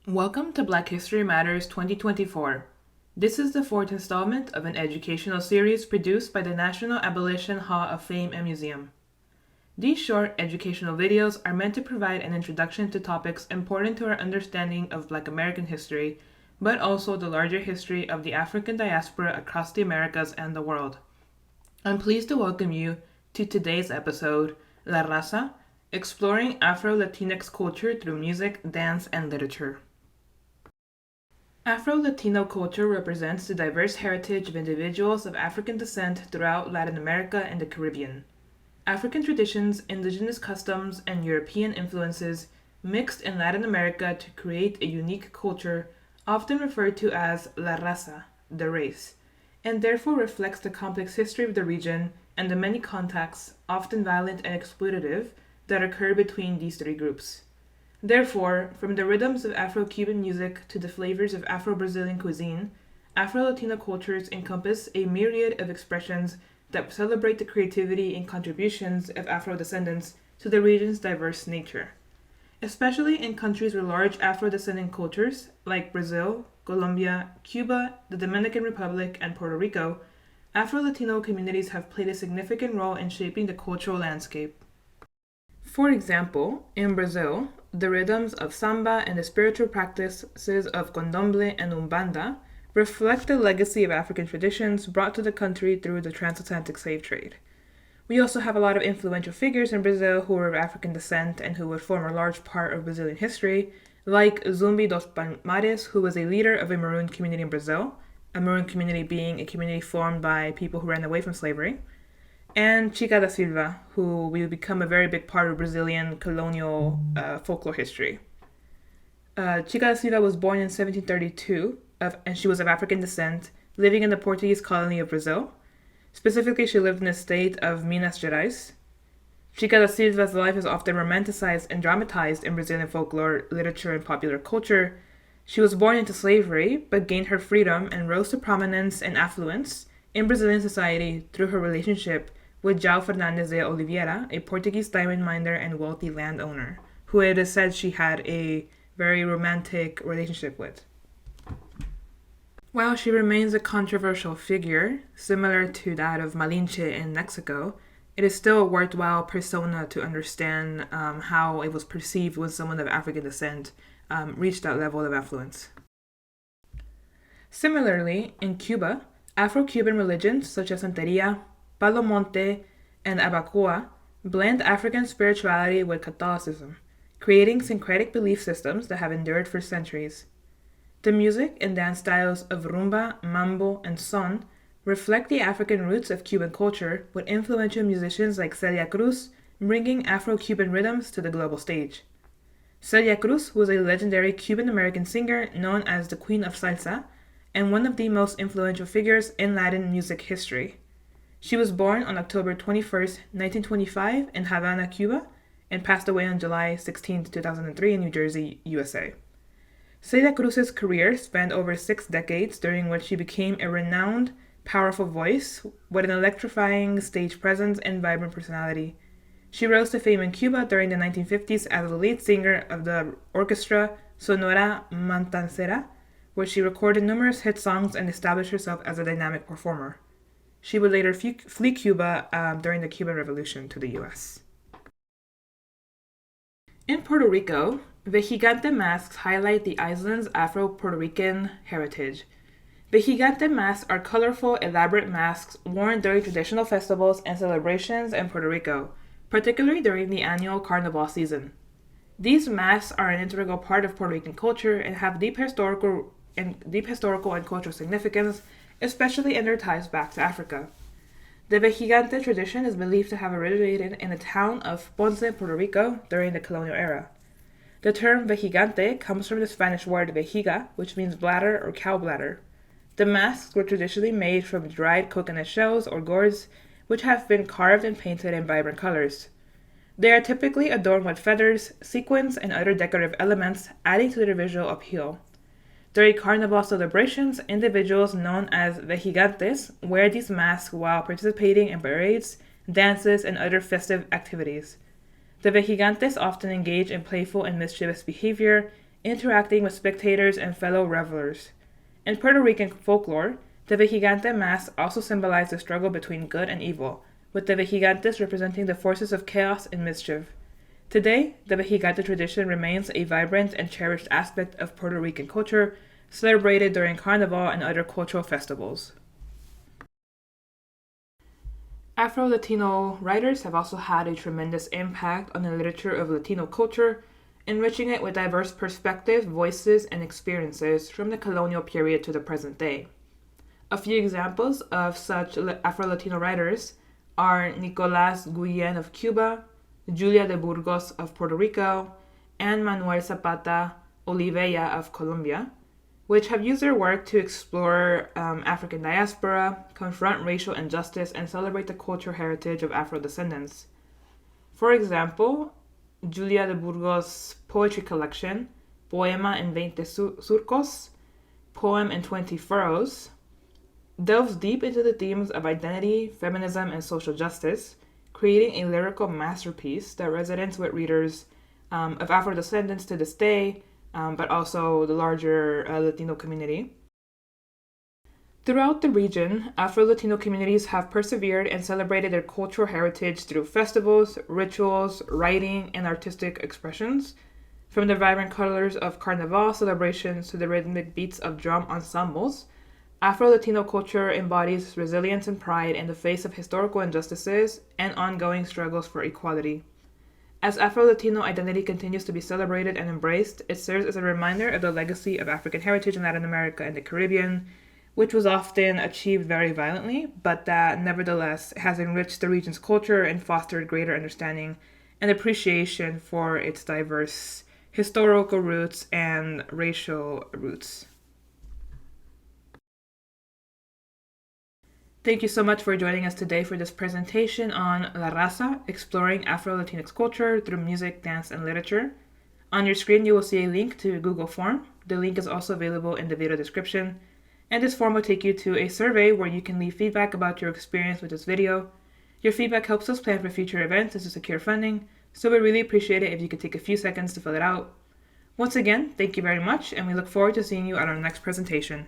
Welcome to Black History Matters 2024. This is the fourth installment of an educational series produced by the National Abolition Hall of Fame and Museum. These short educational videos are meant to provide an introduction to topics important to our understanding of Black American history, but also the larger history of the African diaspora across the Americas and the world. I'm pleased to welcome you to today's episode, La Raza, exploring Afro-Latinx culture through music, dance, and literature. Afro-Latino culture represents the diverse heritage of individuals of African descent throughout Latin America and the Caribbean. African traditions, indigenous customs, and European influences mixed in Latin America to create a unique culture, often referred to as La Raza, the race, and therefore reflects the complex history of the region and the many contacts, often violent and exploitative, that occur between these three groups. Therefore, from the rhythms of Afro-Cuban music to the flavors of Afro-Brazilian cuisine, Afro-Latino cultures encompass a myriad of expressions that celebrate the creativity and contributions of Afro-descendants to the region's diverse nature. Especially in countries with large Afro-descendant cultures, like Brazil, Colombia, Cuba, the Dominican Republic, and Puerto Rico, Afro-Latino communities have played a significant role in shaping the cultural landscape. For example, in Brazil, the rhythms of samba and the spiritual practices of candomblé and umbanda reflect the legacy of African traditions brought to the country through the transatlantic slave trade. We also have a lot of influential figures in Brazil who were of African descent and who would form a large part of Brazilian history, like Zumbi dos Palmares, who was a leader of a Maroon community in Brazil, a Maroon community being a community formed by people who ran away from slavery, and Chica da Silva, who will become a very big part of Brazilian colonial folklore history. Chica da Silva was born in 1732, and she was of African descent, living in the Portuguese colony of Brazil. Specifically, she lived in the state of Minas Gerais. Chica da Silva's life is often romanticized and dramatized in Brazilian folklore, literature, and popular culture. She was born into slavery, but gained her freedom and rose to prominence and affluence in Brazilian society through her relationship with João Fernandes de Oliveira, a Portuguese diamond miner and wealthy landowner, who it is said she had a very romantic relationship with. While she remains a controversial figure, similar to that of Malinche in Mexico, it is still a worthwhile persona to understand how it was perceived when someone of African descent reached that level of affluence. Similarly, in Cuba, Afro-Cuban religions such as Santeria, Palo Monte, and Abacoa blend African spirituality with Catholicism, creating syncretic belief systems that have endured for centuries. The music and dance styles of rumba, mambo, and son reflect the African roots of Cuban culture, with influential musicians like Celia Cruz bringing Afro-Cuban rhythms to the global stage. Celia Cruz was a legendary Cuban-American singer known as the Queen of Salsa and one of the most influential figures in Latin music history. She was born on October 21, 1925 in Havana, Cuba, and passed away on July 16, 2003 in New Jersey, USA. Celia Cruz's career spanned over 6 decades, during which she became a renowned, powerful voice with an electrifying stage presence and vibrant personality. She rose to fame in Cuba during the 1950s as the lead singer of the orchestra Sonora Matancera, where she recorded numerous hit songs and established herself as a dynamic performer. She would later flee Cuba during the Cuban Revolution to the U.S. In Puerto Rico, the Gigante masks highlight the island's Afro-Puerto Rican heritage. The Gigante masks are colorful, elaborate masks worn during traditional festivals and celebrations in Puerto Rico, particularly during the annual Carnival season. These masks are an integral part of Puerto Rican culture and have deep historical and cultural significance, especially in their ties back to Africa. The Vejigante tradition is believed to have originated in the town of Ponce, Puerto Rico, during the colonial era. The term Vejigante comes from the Spanish word vejiga, which means bladder or cow bladder. The masks were traditionally made from dried coconut shells or gourds, which have been carved and painted in vibrant colors. They are typically adorned with feathers, sequins, and other decorative elements, adding to their visual appeal. During Carnival celebrations, individuals known as Vejigantes wear these masks while participating in parades, dances, and other festive activities. The Vejigantes often engage in playful and mischievous behavior, interacting with spectators and fellow revelers. In Puerto Rican folklore, the Vigigante mask also symbolized the struggle between good and evil, with the Vigigantes representing the forces of chaos and mischief. Today, the Vigigante tradition remains a vibrant and cherished aspect of Puerto Rican culture, celebrated during Carnival and other cultural festivals. Afro-Latino writers have also had a tremendous impact on the literature of Latino culture, enriching it with diverse perspectives, voices, and experiences from the colonial period to the present day. A few examples of such Afro-Latino writers are Nicolás Guillén of Cuba, Julia de Burgos of Puerto Rico, and Manuel Zapata Olivella of Colombia, which have used their work to explore African diaspora, confront racial injustice, and celebrate the cultural heritage of Afro-descendants. For example, Julia de Burgos' poetry collection, Poema en 20 Surcos, Poem in 20 Furrows, delves deep into the themes of identity, feminism, and social justice, creating a lyrical masterpiece that resonates with readers of Afro-descendants to this day, but also the larger Latino community. Throughout the region, Afro-Latino communities have persevered and celebrated their cultural heritage through festivals, rituals, writing, and artistic expressions. From the vibrant colors of Carnival celebrations to the rhythmic beats of drum ensembles, Afro-Latino culture embodies resilience and pride in the face of historical injustices and ongoing struggles for equality. As Afro-Latino identity continues to be celebrated and embraced, it serves as a reminder of the legacy of African heritage in Latin America and the Caribbean, which was often achieved very violently, but that nevertheless has enriched the region's culture and fostered greater understanding and appreciation for its diverse historical roots and racial roots. Thank you so much for joining us today for this presentation on La Raza, exploring Afro-Latinx culture through music, dance, and literature. On your screen, you will see a link to a Google form. The link is also available in the video description. And this form will take you to a survey where you can leave feedback about your experience with this video. Your feedback helps us plan for future events and to secure funding, so we really appreciate it if you could take a few seconds to fill it out. Once again, thank you very much, and we look forward to seeing you at our next presentation.